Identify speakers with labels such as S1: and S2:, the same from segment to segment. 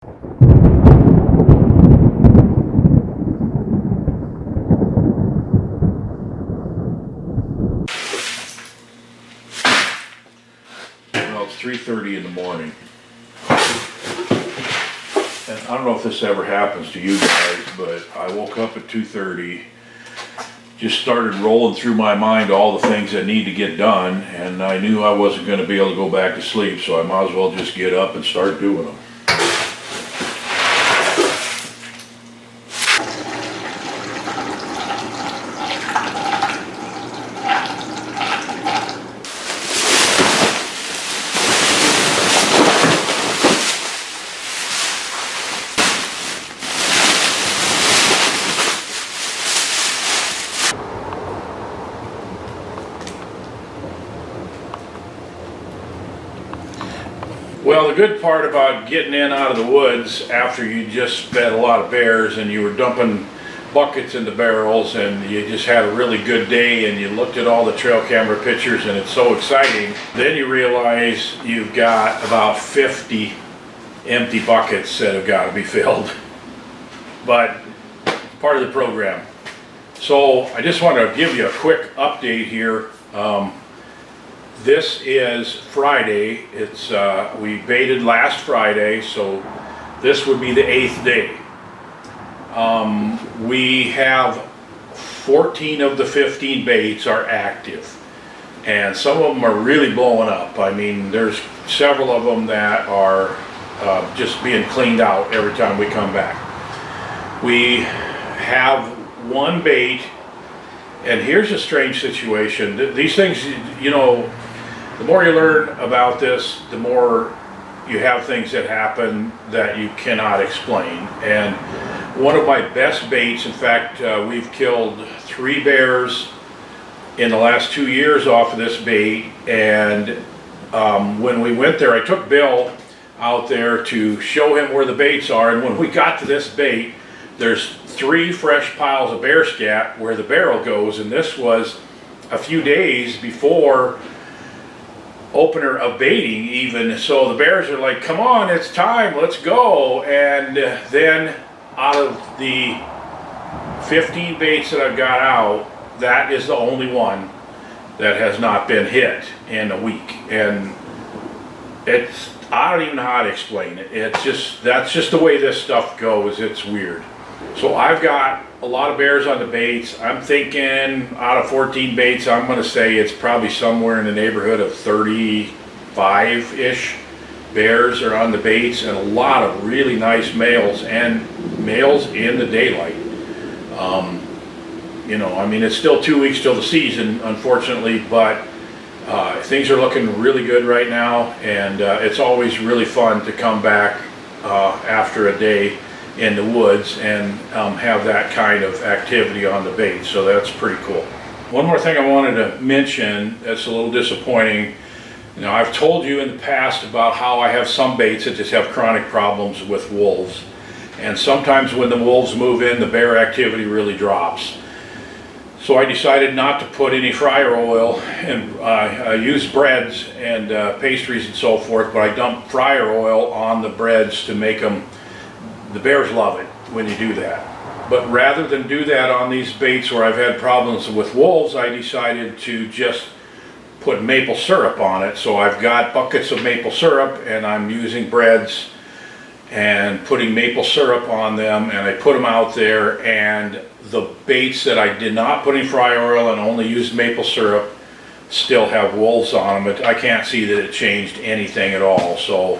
S1: Well, it's 3:30 in the morning. And I don't know if this ever happens to you guys, but I woke up at 2:30, just started rolling through my mind all the things that need to get done, and I knew I wasn't going to be able to go back to sleep, so I might as well just get up and start doing them. Well, the good part about getting in out of the woods after you just fed a lot of bears and you were dumping buckets into barrels and you just had a really good day and you looked at all the trail camera pictures and it's so exciting, then you realize you've got about 50 empty buckets that have got to be filled. But part of the program. So I just want to give you a quick update here. This is Friday. It's we baited last Friday, so this would be the 8th day. We have 14 of the 15 baits are active, and some of them are really blowing up. I mean, there's several of them that are just being cleaned out every time we come back. We have one bait, and here's a strange situation. These things, you know, the more you learn about this, the more you have things that happen that you cannot explain. And one of my best baits, in fact, we've killed 3 bears in the last 2 years off of this bait. And when we went there, I took Bill out there to show him where the baits are. And when we got to this bait, there's 3 fresh piles of bear scat where the barrel goes. And this was a few days before opener of baiting even, so the bears are like, come on, it's time, let's go. And then out of the 15 baits that I've got out, that is the only one that has not been hit in a week. And it's, I don't even know how to explain it. It's just, that's just the way this stuff goes. It's weird. So I've got a lot of bears on the baits. I'm thinking out of 14 baits, I'm going to say it's probably somewhere in the neighborhood of 35-ish bears are on the baits, and a lot of really nice males, and males in the daylight. You know, I mean, it's still 2 weeks till the season, unfortunately, but things are looking really good right now, and it's always really fun to come back after a day in the woods and have that kind of activity on the bait, so that's pretty cool. One more thing I wanted to mention that's a little disappointing. You know, I've told you in the past about how I have some baits that just have chronic problems with wolves, and sometimes when the wolves move in, the bear activity really drops. So I decided not to put any fryer oil, and I use breads and pastries and so forth, but I dump fryer oil on the breads to make them. The bears love it when you do that. But rather than do that on these baits where I've had problems with wolves, I decided to just put maple syrup on it. So I've got buckets of maple syrup, and I'm using breads and putting maple syrup on them, and I put them out there, and the baits that I did not put any fry oil and only used maple syrup still have wolves on them. But I can't see that it changed anything at all. So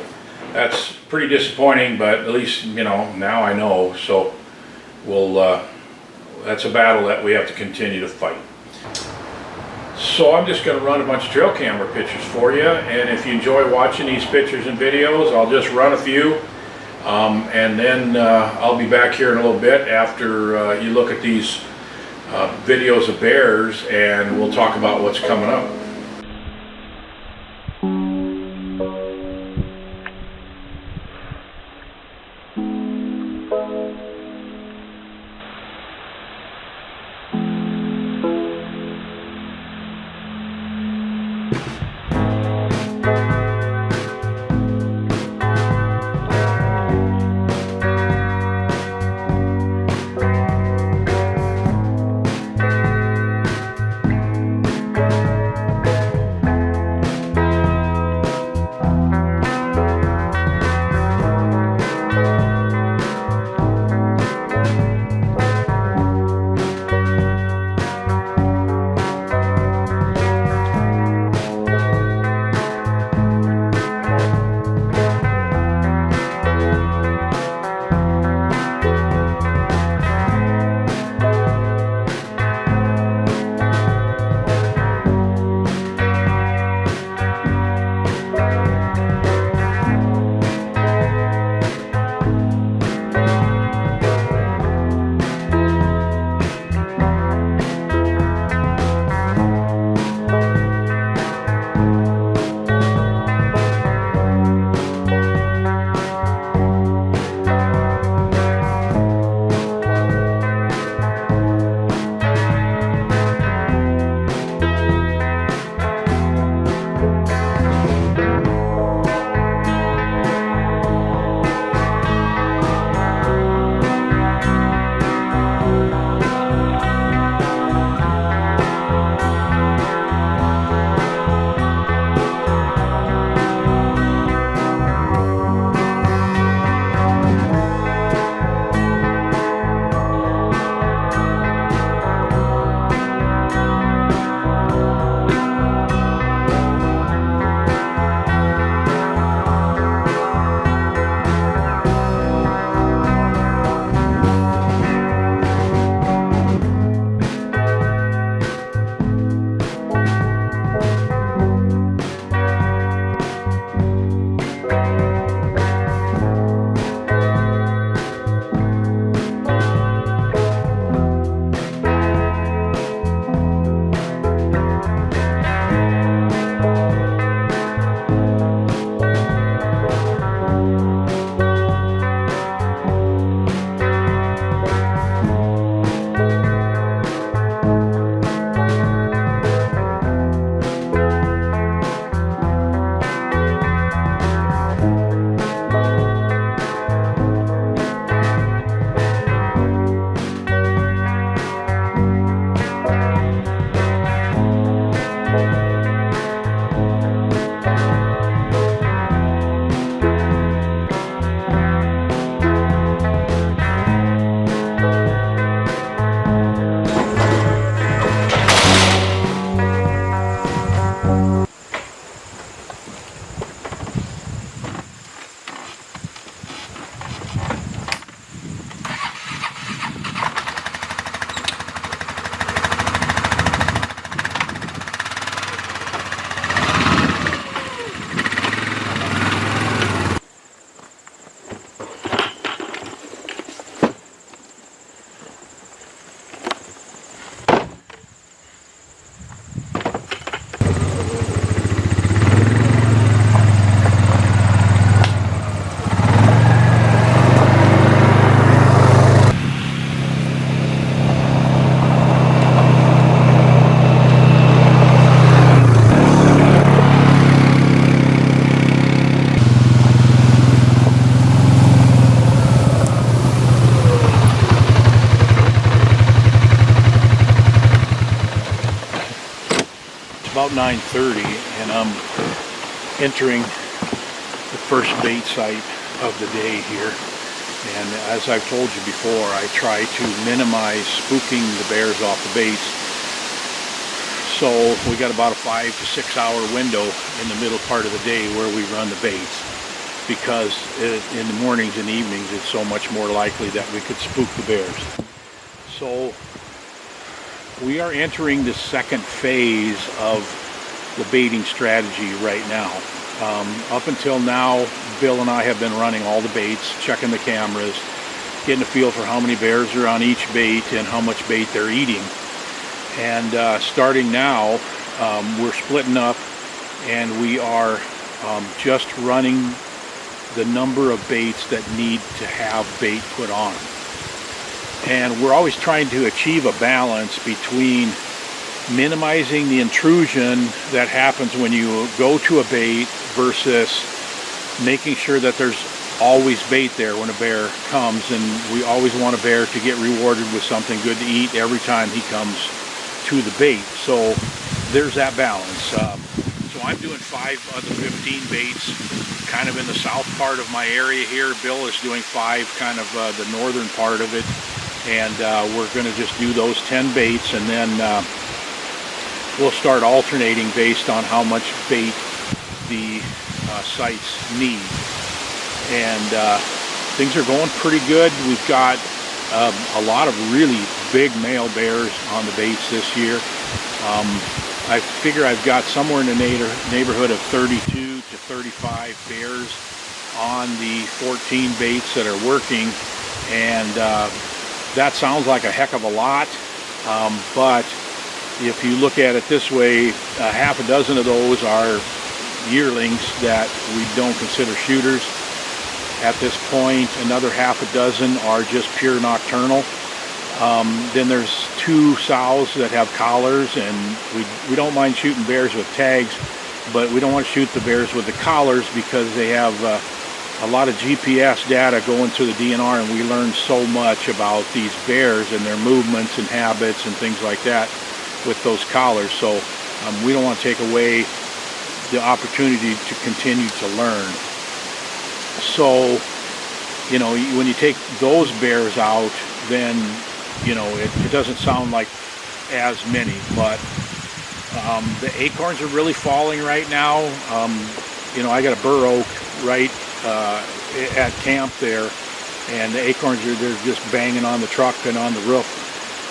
S1: that's pretty disappointing, but at least, you know, now I know. So we'll that's a battle that we have to continue to fight. So I'm just going to run a bunch of trail camera pictures for you, and if you enjoy watching these pictures and videos, I'll just run a few, and then I'll be back here in a little bit after you look at these videos of bears, and we'll talk about what's coming up. about 9:30, and I'm entering the first bait site of the day here. And as I've told you before, I try to minimize spooking the bears off the baits. So we got about a 5 to 6 hour window in the middle part of the day where we run the baits, because in the mornings and evenings it's so much more likely that we could spook the bears. So we are entering the second phase of the baiting strategy right now. Up until now, Bill and I have been running all the baits, checking the cameras, getting a feel for how many bears are on each bait and how much bait they're eating. And starting now, we're splitting up, and we are just running the number of baits that need to have bait put on. And we're always trying to achieve a balance between minimizing the intrusion that happens when you go to a bait versus making sure that there's always bait there when a bear comes. And we always want a bear to get rewarded with something good to eat every time he comes to the bait. So there's that balance. So I'm doing 5 of the 15 baits kind of in the south part of my area here. Bill is doing 5 kind of the northern part of it. And we're going to just do those 10 baits, and then we'll start alternating based on how much bait the sites need. And things are going pretty good. We've got a lot of really big male bears on the baits this year. I figure I've got somewhere in the neighborhood of 32 to 35 bears on the 14 baits that are working. And that sounds like a heck of a lot, but if you look at it this way, half a dozen of those are yearlings that we don't consider shooters at this point. Another half a dozen are just pure nocturnal. Then there's 2 sows that have collars, and we don't mind shooting bears with tags, but we don't want to shoot the bears with the collars because they have a lot of GPS data going to the DNR, and we learn so much about these bears and their movements and habits and things like that with those collars. So we don't want to take away the opportunity to continue to learn. So, you know, when you take those bears out, then, you know, it doesn't sound like as many, but the acorns are really falling right now. You know, I got a bur oak right at camp there, and the acorns they're just banging on the truck and on the roof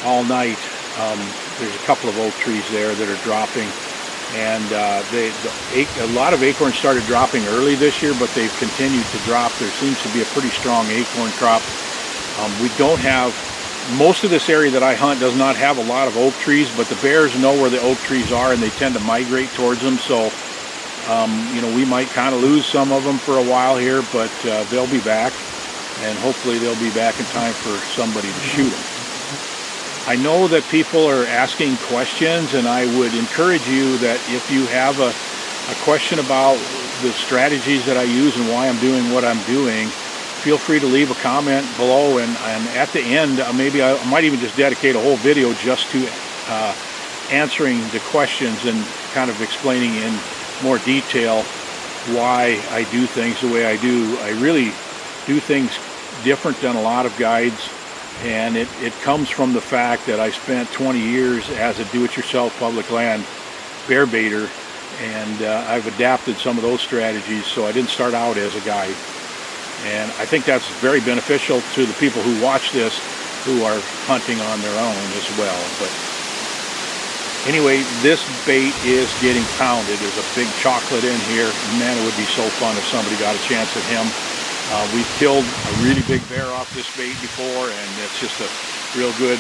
S1: all night. There's a couple of oak trees there that are dropping, and a lot of acorns started dropping early this year, but they've continued to drop. There seems to be a pretty strong acorn crop. We don't have, most of this area that I hunt does not have a lot of oak trees, but the bears know where the oak trees are, and they tend to migrate towards them. So you know, we might kind of lose some of them for a while here, but they'll be back, and hopefully they'll be back in time for somebody to shoot them. I know that people are asking questions, and I would encourage you that if you have a question about the strategies that I use and why I'm doing what I'm doing, feel free to leave a comment below, and at the end, maybe I might even just dedicate a whole video just to answering the questions and kind of explaining in more detail why I do things the way I do. I really do things different than a lot of guides, and it comes from the fact that I spent 20 years as a do-it-yourself public land bear baiter, and I've adapted some of those strategies, so I didn't start out as a guide. And I think that's very beneficial to the people who watch this, who are hunting on their own as well. But anyway, this bait is getting pounded. There's a big chocolate in here. Man, it would be so fun if somebody got a chance at him. We've killed a really big bear off this bait before, and it's just a real good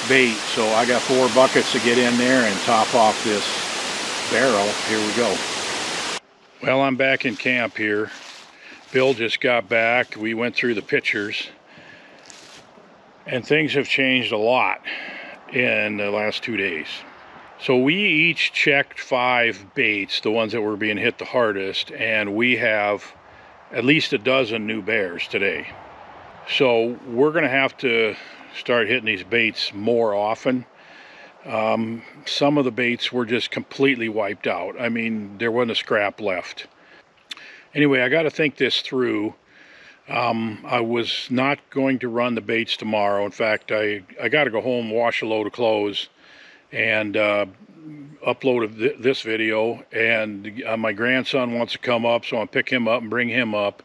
S1: bait. So I got 4 buckets to get in there and top off this barrel. Here we go. Well, I'm back in camp here. Bill just got back. We went through the pictures, and things have changed a lot in the last 2 days. So we each checked 5 baits, the ones that were being hit the hardest, and we have at least a dozen new bears today. So we're going to have to start hitting these baits more often. Some of the baits were just completely wiped out. I mean, there wasn't a scrap left. Anyway, I got to think this through. I was not going to run the baits tomorrow. In fact, I got to go home, wash a load of clothes, and upload this video. And my grandson wants to come up, so I'll pick him up and bring him up.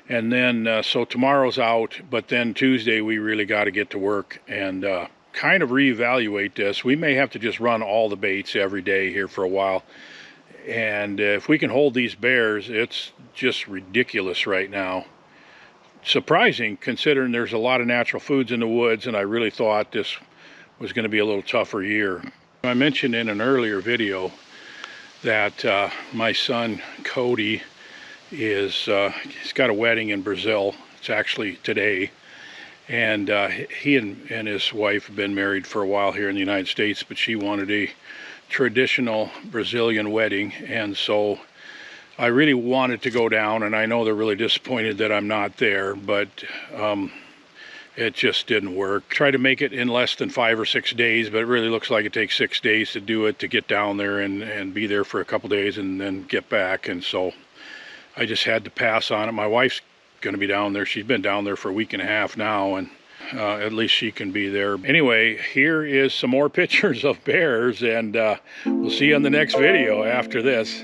S1: And then, so tomorrow's out, but then Tuesday we really got to get to work and kind of reevaluate this. We may have to just run all the baits every day here for a while. And if we can hold these bears, it's just ridiculous right now. Surprising considering there's a lot of natural foods in the woods, and I really thought this was going to be a little tougher year. I mentioned in an earlier video that my son Cody he's got a wedding in Brazil. It's actually today, and he and his wife have been married for a while here in the United States, but she wanted a traditional Brazilian wedding, and so I really wanted to go down, and I know they're really disappointed that I'm not there, but it just didn't work. Tried to make it in less than 5 or 6 days, but it really looks like it takes 6 days to do it, to get down there and be there for a couple days and then get back. And so I just had to pass on it. My wife's going to be down there. She's been down there for a week and a half now, and at least she can be there. Anyway, here is some more pictures of bears, and we'll see you on the next video after this.